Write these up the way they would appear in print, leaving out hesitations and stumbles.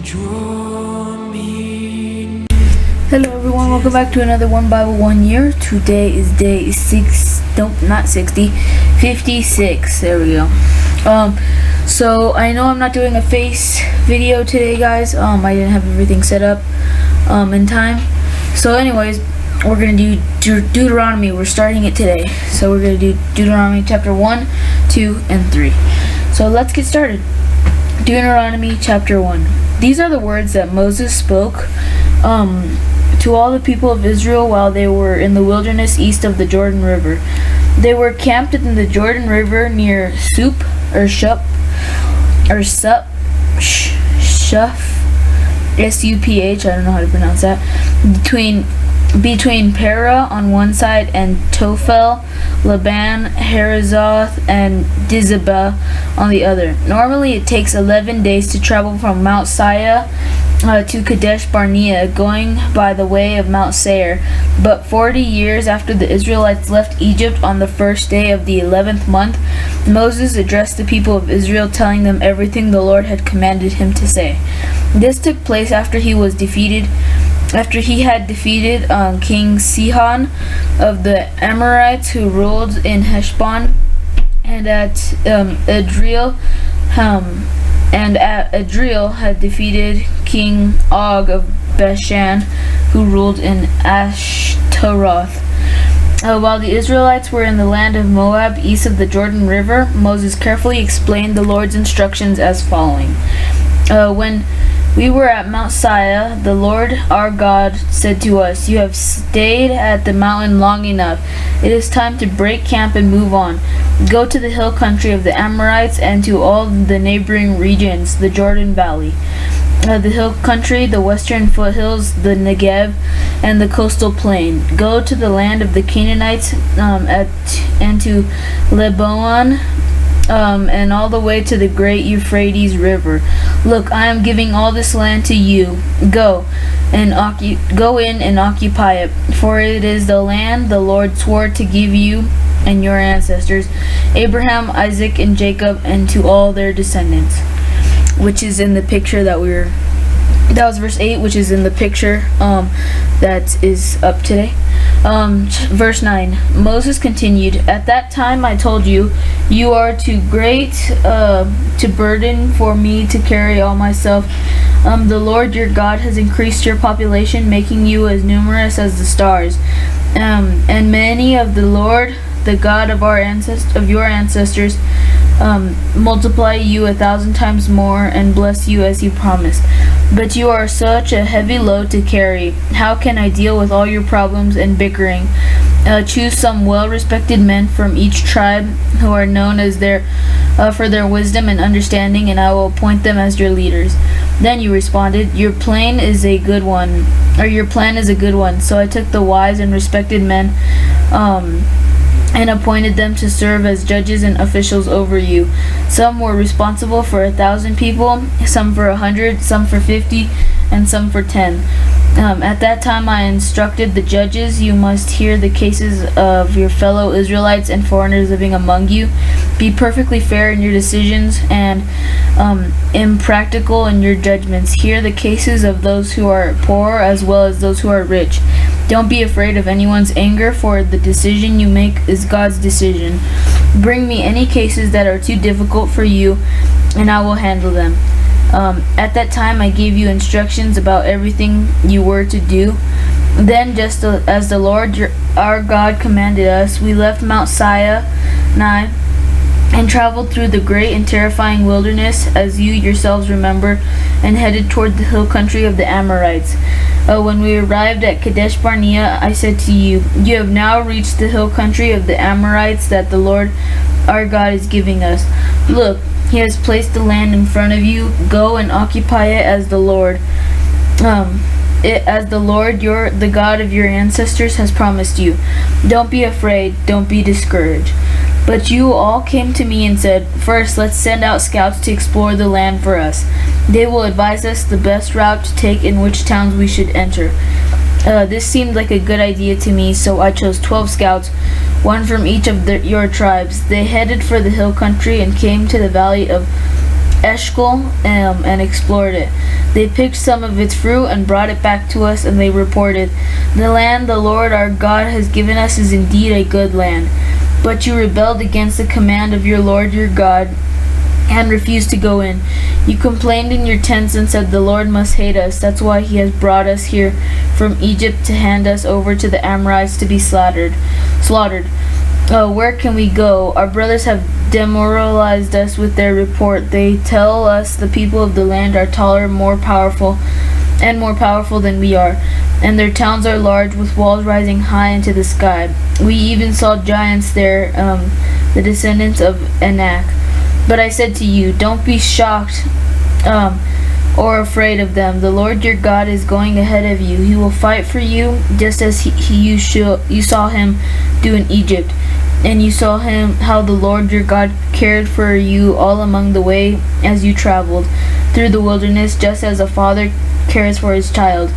Hello everyone, welcome back to another One Bible 1 Year. Today is day 56. There we go. So I know I'm not doing a face video today, guys. I didn't have everything set up in time. So anyways, we're gonna do Deuteronomy. We're starting it today. So we're gonna do Deuteronomy chapter 1, 2, and 3. So let's get started. Deuteronomy chapter 1. These are the words that Moses spoke to all the people of Israel while they were in the wilderness east of the Jordan River. They were camped in the Jordan River near Shuph, S-U-P-H, I don't know how to pronounce that, between Perah on one side and Tophel, Laban, Harazoth, and Dizabah on the other. Normally it takes 11 days to travel from Mount Seir to Kadesh Barnea, going by the way of Mount Seir. But 40 years after the Israelites left Egypt on the first day of the 11th month, Moses addressed the people of Israel, telling them everything the Lord had commanded him to say. This took place after he had defeated King Sihon of the Amorites, who ruled in Heshbon, and at Adriel had defeated King Og of Bashan, who ruled in Ashtaroth. While the Israelites were in the land of Moab, east of the Jordan River, Moses carefully explained the Lord's instructions as following. When we were at Mount Seir, the Lord our God said to us, "You have stayed at the mountain long enough. It is time to break camp and move on. Go to the hill country of the Amorites and to all the neighboring regions, the Jordan Valley, the hill country, the western foothills, the Negev, and the coastal plain. Go to the land of the Canaanites and to Lebanon, and all the way to the great Euphrates River. Look, I am giving all this land to you. Go in and occupy it, for it is the land the Lord swore to give you and your ancestors, Abraham, Isaac, and Jacob, and to all their descendants." Which is in the picture that was verse 8, which is in the picture that is up today. Verse 9, Moses continued, "At that time I told you, you are too great to burden for me to carry all myself. The Lord your God has increased your population, making you as numerous as the stars. And many of the Lord, the God of your ancestors, multiply you 1,000 times more and bless you as he promised. But you are such a heavy load to carry. How can I deal with all your problems and bickering? Choose some well-respected men from each tribe who are known as for their wisdom and understanding, and I will appoint them as your leaders." Then you responded, Your plan is a good one. So I took the wise and respected men and appointed them to serve as judges and officials over you. Some were responsible for 1,000 people, some for 100, some for 50, and some for 10. At that time I instructed the judges, "You must hear the cases of your fellow Israelites and foreigners living among you. Be perfectly fair in your decisions and impractical in your judgments. Hear the cases of those who are poor as well as those who are rich. Don't be afraid of anyone's anger, for the decision you make is God's decision. Bring me any cases that are too difficult for you, and I will handle them." At that time I gave you instructions about everything you were to do. Then, just as the Lord our God commanded us, we left Mount Sinai and traveled through the great and terrifying wilderness, as you yourselves remember, and headed toward the hill country of the Amorites. When we arrived at Kadesh Barnea, I said to you, "You have now reached the hill country of the Amorites that the Lord our God is giving us. Look, he has placed the land in front of you. Go and occupy it as the Lord, the God of your ancestors, has promised you. Don't be afraid, don't be discouraged." But you all came to me and said, "First, let's send out scouts to explore the land for us. They will advise us the best route to take and which towns we should enter." This seemed like a good idea to me, so I chose 12 scouts, one from each of your tribes. They headed for the hill country and came to the valley of Eshcol and explored it. They picked some of its fruit and brought it back to us, and they reported, "The land the Lord our God has given us is indeed a good land. But you rebelled against the command of your Lord your God and refused to go in. You complained in your tents and said, 'The Lord must hate us. That's why he has brought us here from Egypt to hand us over to the Amorites to be slaughtered. Where can we go? Our brothers have demoralized us with their report. They tell us the people of the land are taller, more powerful than we are, and their towns are large with walls rising high into the sky. We even saw giants there, the descendants of Anak. But I said to you, don't be shocked or afraid of them. The Lord your God is going ahead of you. He will fight for you just as you saw him do in Egypt. And you saw how the Lord your God cared for you all along the way as you traveled through the wilderness, just as a father cares for his child.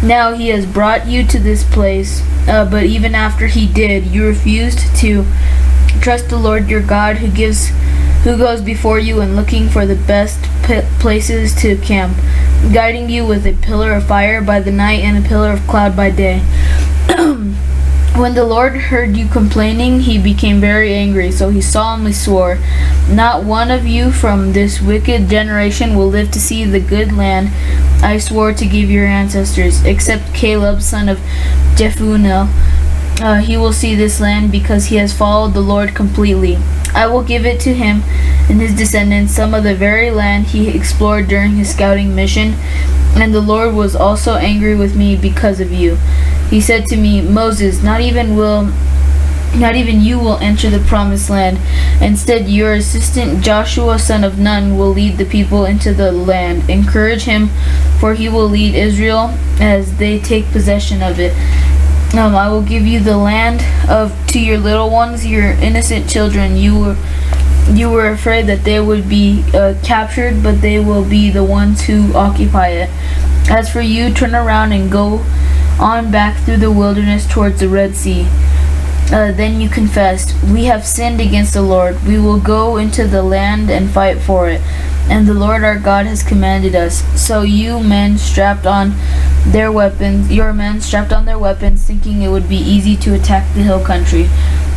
Now he has brought you to this place, but even after he did, you refused to trust the Lord your God who goes before you and looking for the best places to camp, guiding you with a pillar of fire by the night and a pillar of cloud by day. When the Lord heard you complaining, he became very angry, so he solemnly swore, "Not one of you from this wicked generation will live to see the good land I swore to give your ancestors, except Caleb, son of Jephunneh. He will see this land because he has followed the Lord completely. I will give it to him and his descendants, some of the very land he explored during his scouting mission, and the Lord was also angry with me because of you. He said to me, Moses, not even you will enter the promised land. Instead, your assistant Joshua, son of Nun, will lead the people into the land. Encourage him, for he will lead Israel as they take possession of it. I will give you the land to your little ones, your innocent children. You were afraid that they would be captured, but they will be the ones who occupy it. As for you, turn around and go on back through the wilderness towards the Red Sea." Then you confessed, "We have sinned against the Lord. We will go into the land and fight for it. And the Lord our God has commanded us." So your men strapped on their weapons, thinking it would be easy to attack the hill country.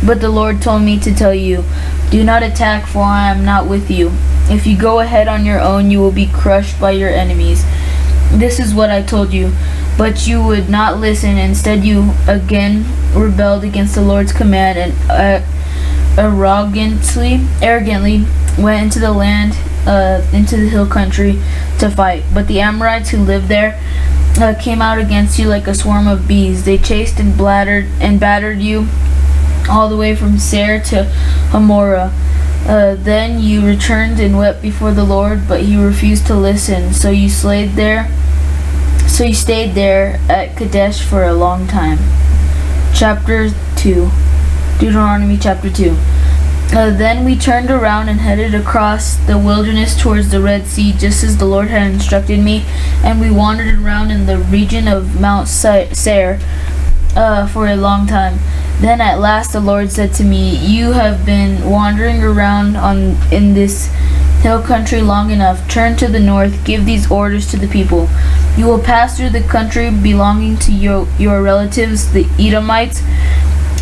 But the Lord told me to tell you, "Do not attack, for I am not with you. If you go ahead on your own, you will be crushed by your enemies." This is what I told you, but you would not listen. Instead, you again rebelled against the Lord's command and arrogantly went into the land, into the hill country to fight. But the Amorites who lived there came out against you like a swarm of bees. They chased and battered you all the way from Seir to Hamorah. Then you returned and wept before the Lord, but he refused to listen. So you stayed there at Kadesh for a long time. Chapter 2. Deuteronomy chapter 2. Then we turned around and headed across the wilderness towards the Red Sea, just as the Lord had instructed me, and we wandered around in the region of Mount Seir for a long time. Then at last the Lord said to me, "You have been wandering around in this hill country long enough. Turn to the north. Give these orders to the people. You will pass through the country belonging to your relatives, the Edomites,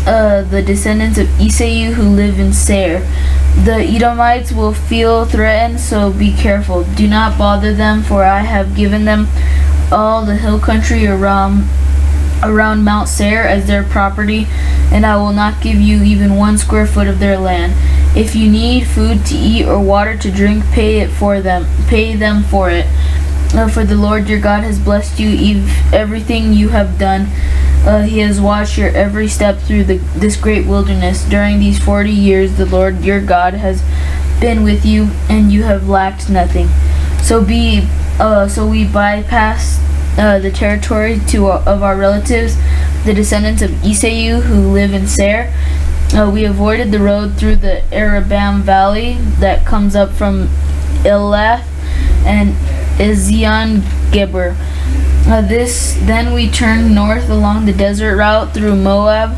the descendants of Esau who live in Seir. The Edomites will feel threatened, so be careful. Do not bother them, for I have given them all the hill country around Mount Seir as their property, and I will not give you even 1 square foot of their land. If you need food to eat or water to drink, pay them for it. For the Lord your God has blessed you everything you have done. He has watched your every step through this great wilderness. During these 40 years, the Lord your God has been with you, and you have lacked nothing. So we bypassed the territory of our relatives, the descendants of Esau who live in Seir. We avoided the road through the Arabam Valley that comes up from Elath and Ezion-Geber. Then we turned north along the desert route through Moab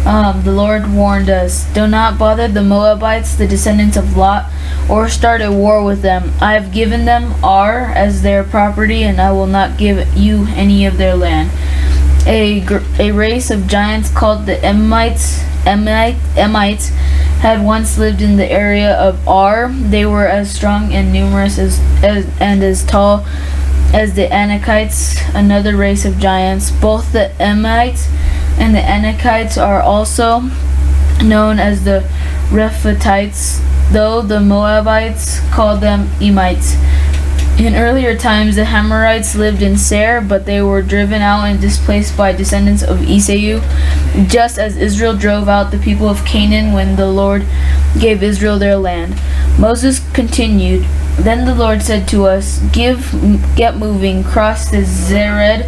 the Lord warned us, "Do not bother the Moabites, the descendants of Lot, or start a war with them. I have given them Ar as their property, and I will not give you any of their land." A race of giants called the Emites had once lived in the area of Ar. They were as strong and numerous and as tall as the Anakites, another race of giants. Both the Emites and the Anakites are also known as the Rephaites, though the Moabites called them Emites. In earlier times, the Hamorites lived in Seir, but they were driven out and displaced by descendants of Esau, just as Israel drove out the people of Canaan when the Lord gave Israel their land. Moses continued, "Then the Lord said to us, get moving, cross the Zered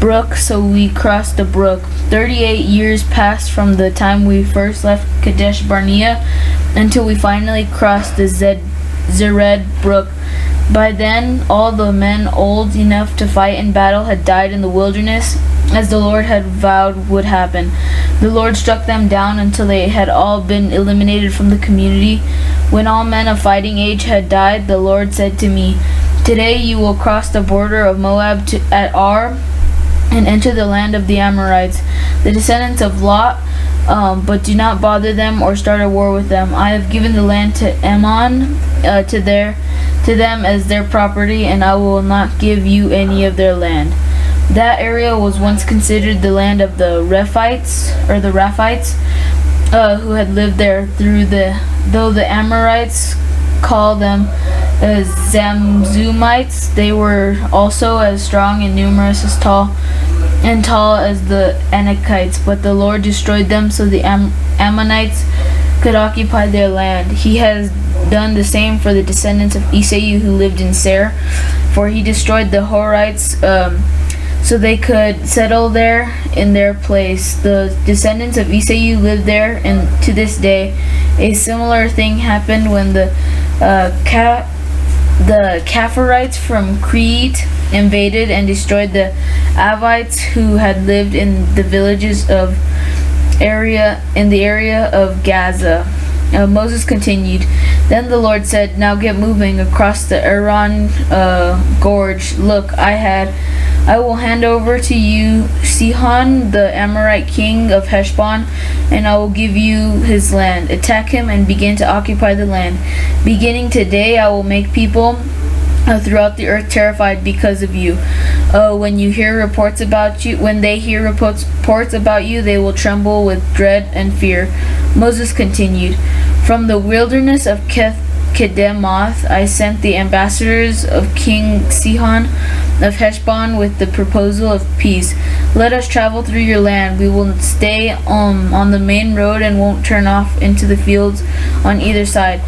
brook." So we crossed the brook. 38 years passed from the time we first left Kadesh Barnea until we finally crossed the Zered brook. By then, all the men old enough to fight in battle had died in the wilderness, as the Lord had vowed would happen. The Lord struck them down until they had all been eliminated from the community. When all men of fighting age had died, the Lord said to me, "Today you will cross the border of Moab at Ar and enter the land of the Amorites, the descendants of Lot, but do not bother them or start a war with them. I have given the land to Ammon, to them as their property, and I will not give you any of their land." That area was once considered the land of the Rephites, who had lived there though the Amorites call them Zamzumites. They were also as strong and numerous as tall as the Anakites, but the Lord destroyed them so the Ammonites could occupy their land. He has done the same for the descendants of Esau who lived in Seir, for he destroyed the Horites so they could settle there in their place. The descendants of Esau live there, and to this day a similar thing happened when the Kapharites from Crete invaded and destroyed the Avites who had lived in the villages in the area of Gaza. Moses continued, "Then the Lord said, now get moving across the Aron gorge. Look, I will hand over to you Sihon, the Amorite king of Heshbon, and I will give you his land. Attack him and begin to occupy the land. Beginning today, I will make people throughout the earth terrified because of you. When they hear reports about you, they will tremble with dread and fear." Moses continued, "From the wilderness of Kedemoth, I sent the ambassadors of King Sihon of Heshbon with the proposal of peace. Let us travel through your land. We will stay on the main road and won't turn off into the fields on either side.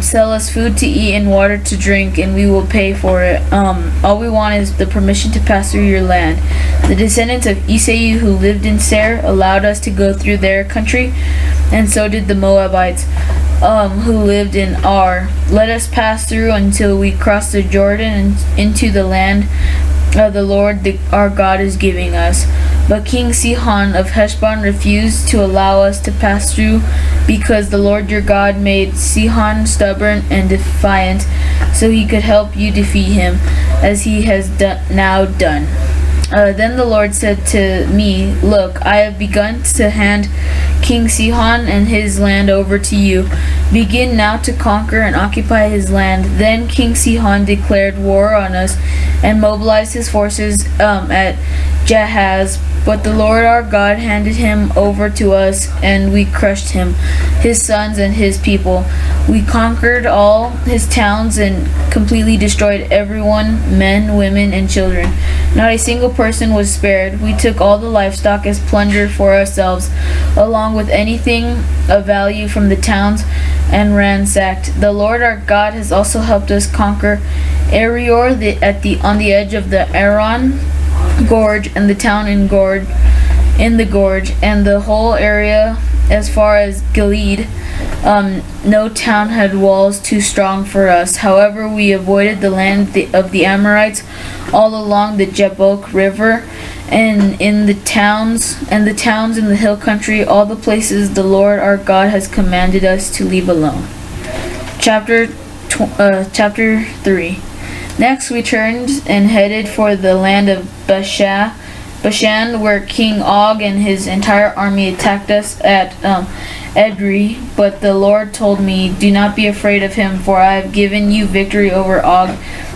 Sell us food to eat and water to drink, and we will pay for it. All we want is the permission to pass through your land." The descendants of Esau who lived in Seir allowed us to go through their country, and so did the Moabites who lived in Ar. Let us pass through until we cross the Jordan and into the land the Lord our God is giving us. But King Sihon of Heshbon refused to allow us to pass through because the Lord your God made Sihon stubborn and defiant, so he could help you defeat him, as he has now done. Then the Lord said to me, "Look, I have begun to hand King Sihon and his land over to you. Begin now to conquer and occupy his land." Then King Sihon declared war on us and mobilized his forces at Jahaz. But the Lord our God handed him over to us, and we crushed him, his sons and his people. We conquered all his towns and completely destroyed everyone, men, women, and children. Not a single person was spared. We took all the livestock as plunder for ourselves, along with anything of value from the towns, and ransacked. The Lord our God has also helped us conquer Arior on the edge of the Aron gorge, and the town in the gorge, and the whole area as far as Gilead. No town had walls too strong for us. However, we avoided the land of the Amorites all along the Jabbok River, and in the towns in the hill country, all the places the Lord our God has commanded us to leave alone. Chapter 3. Next we turned and headed for the land of Bashan, where King Og and his entire army attacked us at Edrei. But the Lord told me, "Do not be afraid of him, for I have given you victory over Og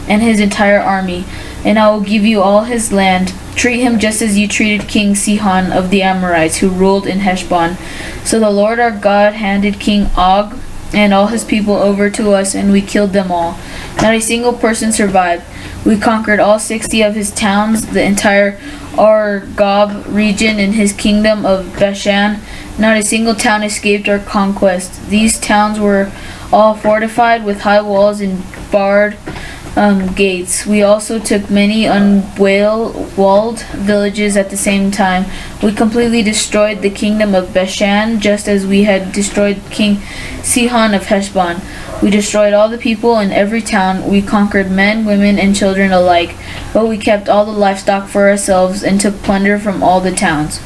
and his entire army, and I will give you all his land. Treat him just as you treated King Sihon of the Amorites, who ruled in Heshbon." So the Lord our God handed King Og and all his people over to us, and we killed them all. Not a single person survived. We conquered all 60 of his towns, the entire Argob region and his kingdom of Bashan. Not a single town escaped our conquest. These towns were all fortified with high walls and barred gates. We also took many unwalled villages at the same time. We completely destroyed the kingdom of Bashan, just as we had destroyed King Sihon of Heshbon. We destroyed all the people in every town. We conquered men, women, and children alike, but we kept all the livestock for ourselves and took plunder from all the towns.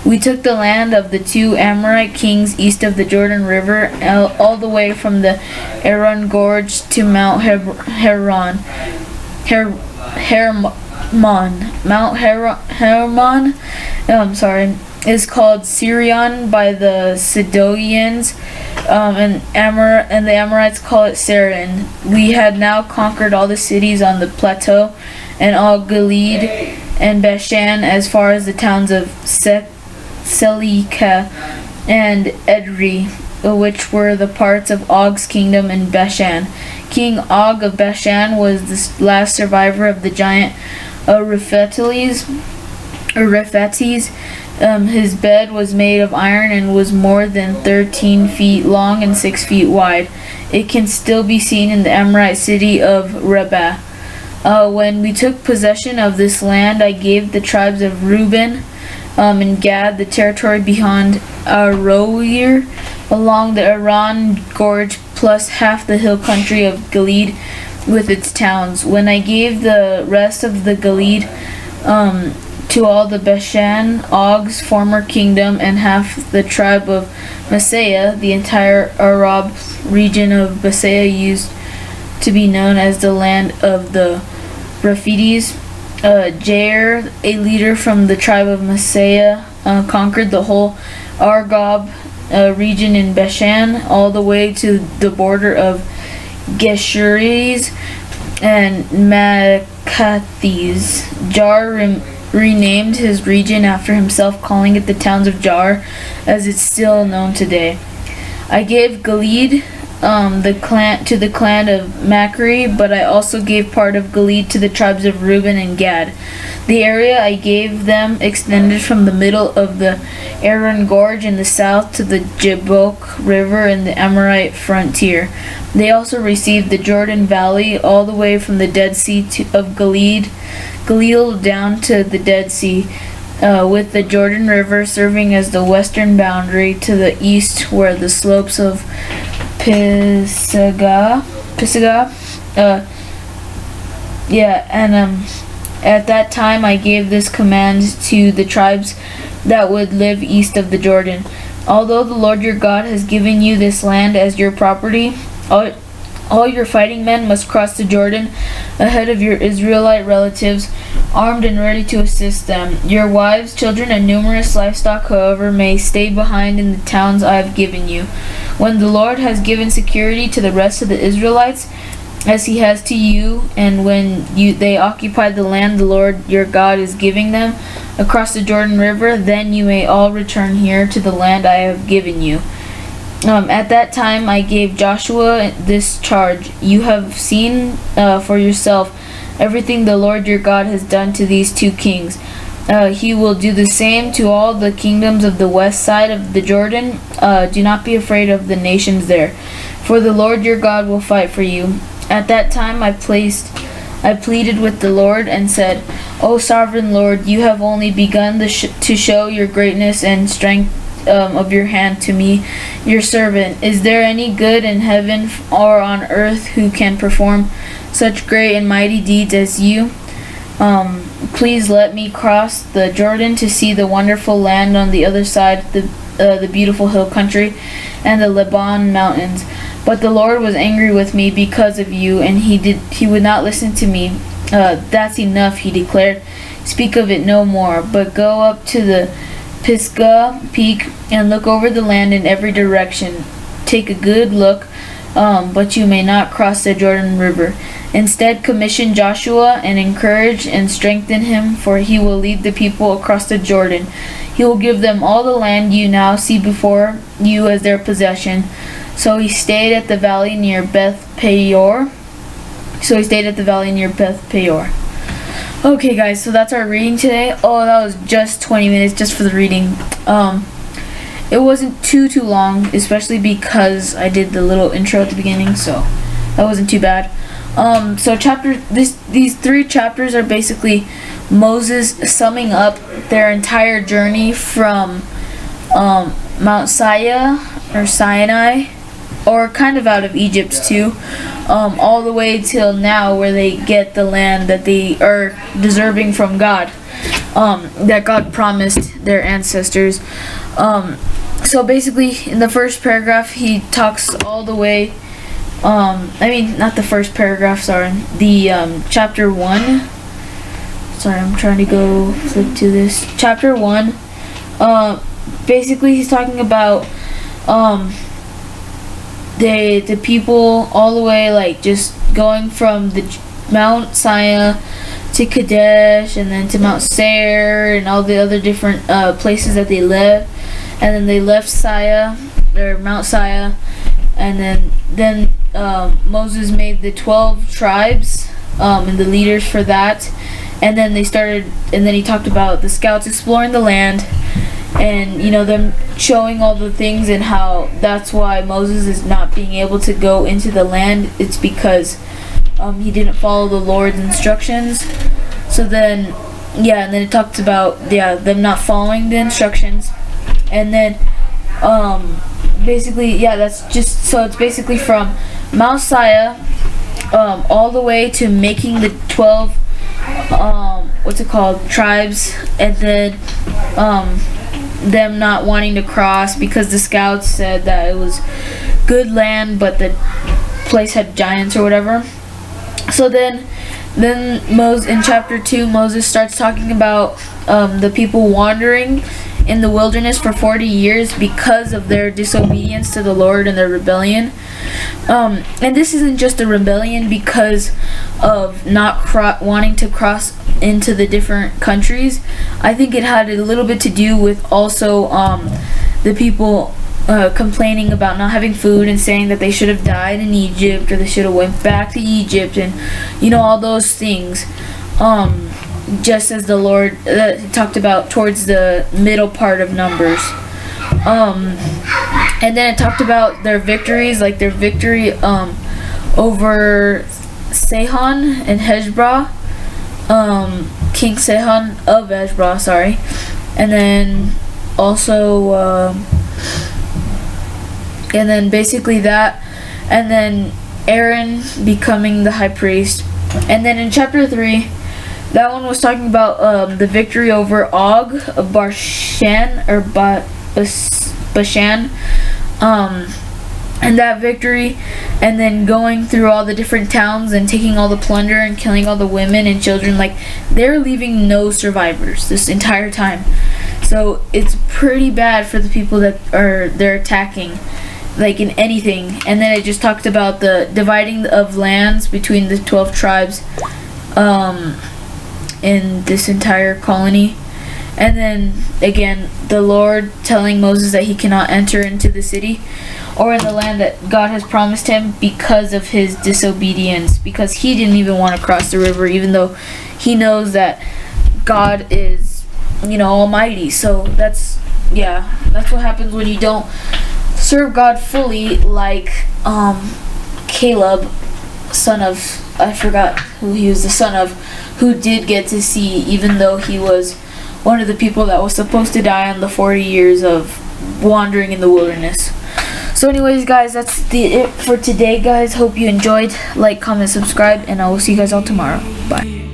We took the land of the 2 Amorite kings east of the Jordan River, all the way from the Aron Gorge to Mount Hermon. Mount Hermon is called Sirion by the Sidonians, and the Amorites call it Sarin. We had now conquered all the cities on the plateau, and all Gilead and Bashan, as far as the towns of Selika and Edrei, which were the parts of Og's kingdom in Bashan. King Og of Bashan was the last survivor of the giant Riphates. His bed was made of iron and was more than 13 feet long and 6 feet wide. It can still be seen in the Amorite city of Rabbah. When we took possession of this land, I gave the tribes of Reuben and Gad the territory beyond Aroer along the Aron Gorge, plus half the hill country of Gilead with its towns. When I gave the rest of the Gilead to all the Bashan, Og's former kingdom, and half the tribe of Messiah, the entire Arab region of Messiah used to be known as the land of the Riphates. Jair, a leader from the tribe of Messiah, conquered the whole Argob region in Bashan, all the way to the border of Geshurites and Maacathes. Jair renamed his region after himself, calling it the towns of Jar, as it's still known today. I gave Gilead to the clan of Machri, but I also gave part of Gilead to the tribes of Reuben and Gad. The area I gave them extended from the middle of the Aron Gorge in the south to the Jabbok River in the Amorite frontier. They also received the Jordan Valley all the way from the Dead Sea of Gilead down to the Dead Sea, with the Jordan River serving as the western boundary. To the east were the slopes of Pisgah. At that time I gave this command to the tribes that would live east of the Jordan. Although the Lord your God has given you this land as your property, all your fighting men must cross the Jordan ahead of your Israelite relatives, armed and ready to assist them. Your wives, children, and numerous livestock, however, may stay behind in the towns I have given you. When the Lord has given security to the rest of the Israelites, as he has to you, and when they occupy the land the Lord your God is giving them across the Jordan River, then you may all return here to the land I have given you. At that time I gave Joshua this charge: You have seen for yourself everything the Lord your God has done to these 2 kings. He will do the same to all the kingdoms of the west side of the Jordan. Do not be afraid of the nations there, for the Lord your God will fight for you. At that time I pleaded with the Lord and said, O sovereign Lord, you have only begun to show your greatness and strength of your hand to me, your servant. Is there any good in heaven or on earth who can perform such great and mighty deeds as you? Please let me cross the Jordan to see the wonderful land on the other side, the beautiful hill country and the Lebanon mountains. But the Lord was angry with me because of you, and he would not listen to me. That's enough, he declared. Speak of it no more, but go up to the Pisgah peak and look over the land in every direction. Take a good look, but you may not cross the Jordan River. Instead, commission Joshua and encourage and strengthen him, for he will lead the people across the Jordan. He will give them all the land you now see before you as their possession. So he stayed at the valley near Beth Peor. Okay, guys, so that's our reading today. Oh, that was just 20 minutes just for the reading. It wasn't too long, especially because I did the little intro at the beginning, so that wasn't too bad. So these 3 chapters are basically Moses summing up their entire journey from Mount Sinai, or kind of out of Egypt too, all the way till now, where they get the land that they are deserving from God, that God promised their ancestors. So basically, in the first paragraph, he talks all the way. Not the first paragraph, sorry. The chapter 1. Sorry, I'm trying to go flip to this. Chapter 1. Basically, he's talking about the people all the way, like, just going from the Mount Sinai to Kadesh, and then to Mount Seir, and all the other different places that they lived. And then they left Mount Sinai, and then Moses made the 12 tribes and the leaders for that. And then he talked about the scouts exploring the land, and them showing all the things, and how that's why Moses is not being able to go into the land. It's because he didn't follow the Lord's instructions. So then it talks about them not following the instructions. And then it's basically from Mount Sinai all the way to making the 12 tribes, and then them not wanting to cross because the scouts said that it was good land, but the place had giants or whatever. So then Moses, in chapter 2, Moses starts talking about the people wandering in the wilderness for 40 years because of their disobedience to the Lord and their rebellion. And this isn't just a rebellion because of not wanting to cross into the different countries. I think it had a little bit to do with also the people complaining about not having food and saying that they should have died in Egypt, or they should have went back to Egypt, and all those things. Just as the Lord talked about towards the middle part of Numbers. And then it talked about their victories, like their victory over Sihon and Heshbon, King Sihon of Heshbon, sorry. And then also, and then basically that, and then Aaron becoming the high priest. And then in chapter 3, that one was talking about the victory over Og of Bashan, and that victory, and then going through all the different towns and taking all the plunder and killing all the women and children. Like, they're leaving no survivors this entire time. So it's pretty bad for the people that they're attacking, like in anything. And then it just talked about the dividing of lands between the 12 tribes in this entire colony. And then again, the Lord telling Moses that he cannot enter into the city or in the land that God has promised him because of his disobedience, because he didn't even want to cross the river, even though he knows that God is, almighty. So that's what happens when you don't serve God fully, like Caleb, son of, I forgot who he was the son of, who did get to see, even though he was one of the people that was supposed to die on the 40 years of wandering in the wilderness. So anyways, guys, that's it for today, guys. Hope you enjoyed. Like, comment, subscribe, and I will see you guys all tomorrow. Bye.